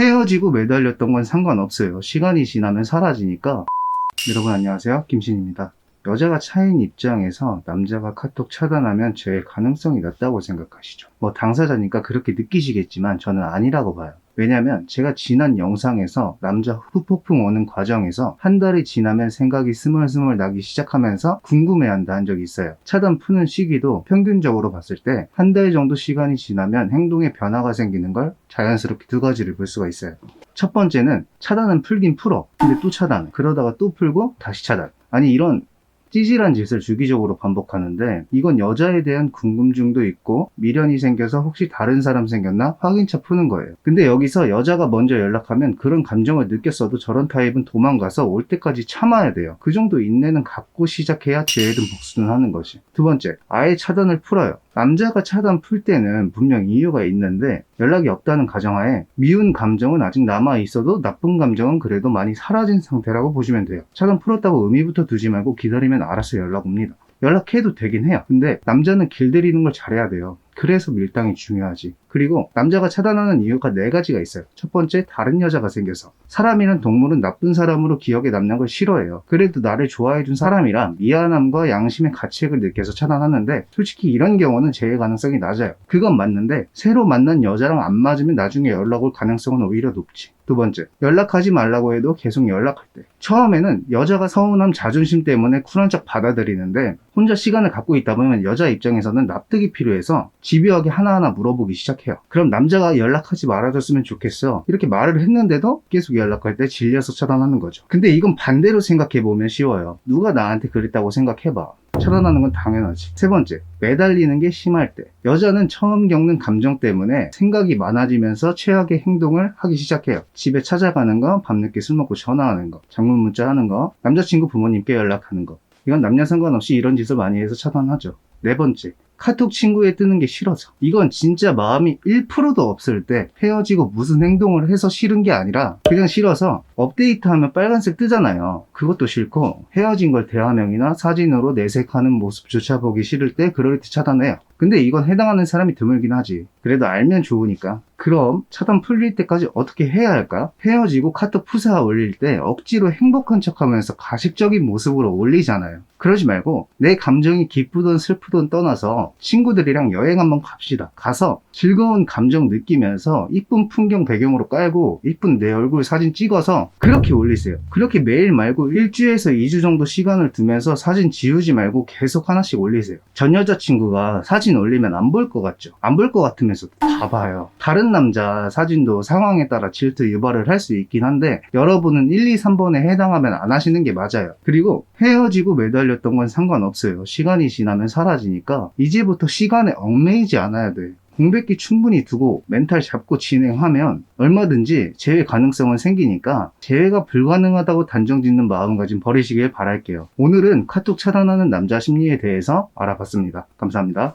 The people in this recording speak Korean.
헤어지고 매달렸던 건 상관없어요. 시간이 지나면 사라지니까. 여러분 안녕하세요, 김신입니다. 여자가 차인 입장에서 남자가 카톡 차단하면 죄의 가능성이 낮다고 생각하시죠? 뭐 당사자니까 그렇게 느끼시겠지만 저는 아니라고 봐요. 왜냐면 제가 지난 영상에서 남자 후폭풍 오는 과정에서 한 달이 지나면 생각이 스멀스멀 나기 시작하면서 궁금해한다 한 적이 있어요. 차단 푸는 시기도 평균적으로 봤을 때 한 달 정도 시간이 지나면 행동에 변화가 생기는 걸 자연스럽게 두 가지를 볼 수가 있어요. 첫 번째는 차단은 풀긴 풀어. 근데 또 차단. 그러다가 또 풀고 다시 차단. 아니 이런 찌질한 짓을 주기적으로 반복하는데 이건 여자에 대한 궁금증도 있고 미련이 생겨서 혹시 다른 사람 생겼나 확인차 푸는 거예요. 근데 여기서 여자가 먼저 연락하면 그런 감정을 느꼈어도 저런 타입은 도망가서 올 때까지 참아야 돼요. 그 정도 인내는 갖고 시작해야 죄든 복수는 하는 것이. 두 번째, 아예 차단을 풀어요. 남자가 차단 풀 때는 분명 이유가 있는데 연락이 없다는 가정하에 미운 감정은 아직 남아있어도 나쁜 감정은 그래도 많이 사라진 상태라고 보시면 돼요. 차단 풀었다고 의미부터 두지 말고 기다리면 알아서 연락 옵니다. 연락해도 되긴 해요. 근데 남자는 길들이는 걸 잘해야 돼요. 그래서 밀당이 중요하지. 그리고 남자가 차단하는 이유가 네 가지가 있어요. 첫 번째, 다른 여자가 생겨서. 사람이란 동물은 나쁜 사람으로 기억에 남는 걸 싫어해요. 그래도 나를 좋아해준 사람이라 미안함과 양심의 가책을 느껴서 차단하는데 솔직히 이런 경우는 재해 가능성이 낮아요. 그건 맞는데 새로 만난 여자랑 안 맞으면 나중에 연락 올 가능성은 오히려 높지. 두 번째, 연락하지 말라고 해도 계속 연락할 때. 처음에는 여자가 서운함, 자존심 때문에 쿨한 척 받아들이는데 혼자 시간을 갖고 있다 보면 여자 입장에서는 납득이 필요해서 집요하게 하나하나 물어보기 시작해요. 그럼 남자가 연락하지 말아줬으면 좋겠어. 이렇게 말을 했는데도 계속 연락할 때 질려서 차단하는 거죠. 근데 이건 반대로 생각해보면 쉬워요. 누가 나한테 그랬다고 생각해봐. 차단하는 건 당연하지. 세 번째, 매달리는 게 심할 때. 여자는 처음 겪는 감정 때문에 생각이 많아지면서 최악의 행동을 하기 시작해요. 집에 찾아가는 거, 밤늦게 술 먹고 전화하는 거, 장문 문자 하는 거, 남자친구 부모님께 연락하는 거. 이건 남녀 상관없이 이런 짓을 많이 해서 차단하죠. 네 번째, 카톡 친구에 뜨는 게 싫어서. 이건 진짜 마음이 1%도 없을 때 헤어지고 무슨 행동을 해서 싫은 게 아니라 그냥 싫어서 업데이트하면 빨간색 뜨잖아요. 그것도 싫고 헤어진 걸 대화명이나 사진으로 내색하는 모습조차 보기 싫을 때 그럴 때 차단해요. 근데 이건 해당하는 사람이 드물긴 하지. 그래도 알면 좋으니까. 그럼 차단 풀릴 때까지 어떻게 해야 할까? 헤어지고 카톡 푸사 올릴 때 억지로 행복한 척하면서 가식적인 모습으로 올리잖아요. 그러지 말고 내 감정이 기쁘든 슬프든 떠나서 친구들이랑 여행 한번 갑시다. 가서 즐거운 감정 느끼면서 이쁜 풍경 배경으로 깔고 이쁜 내 얼굴 사진 찍어서 그렇게 올리세요. 그렇게 매일 말고 일주에서 2주 정도 시간을 두면서 사진 지우지 말고 계속 하나씩 올리세요. 전 여자친구가 사진 올리면 안 볼 것 같죠? 안 볼 것 같으면서도 다 봐요. 다른 남자 사진도 상황에 따라 질투 유발을 할 수 있긴 한데 여러분은 1, 2, 3번에 해당하면 안 하시는 게 맞아요. 그리고 헤어지고 매달렸던 건 상관없어요. 시간이 지나면 사라지니까 이제부터 시간에 얽매이지 않아야 돼. 공백기 충분히 두고 멘탈 잡고 진행하면 얼마든지 재회 가능성은 생기니까 재회가 불가능하다고 단정짓는 마음가짐 버리시길 바랄게요. 오늘은 카톡 차단하는 남자 심리에 대해서 알아봤습니다. 감사합니다.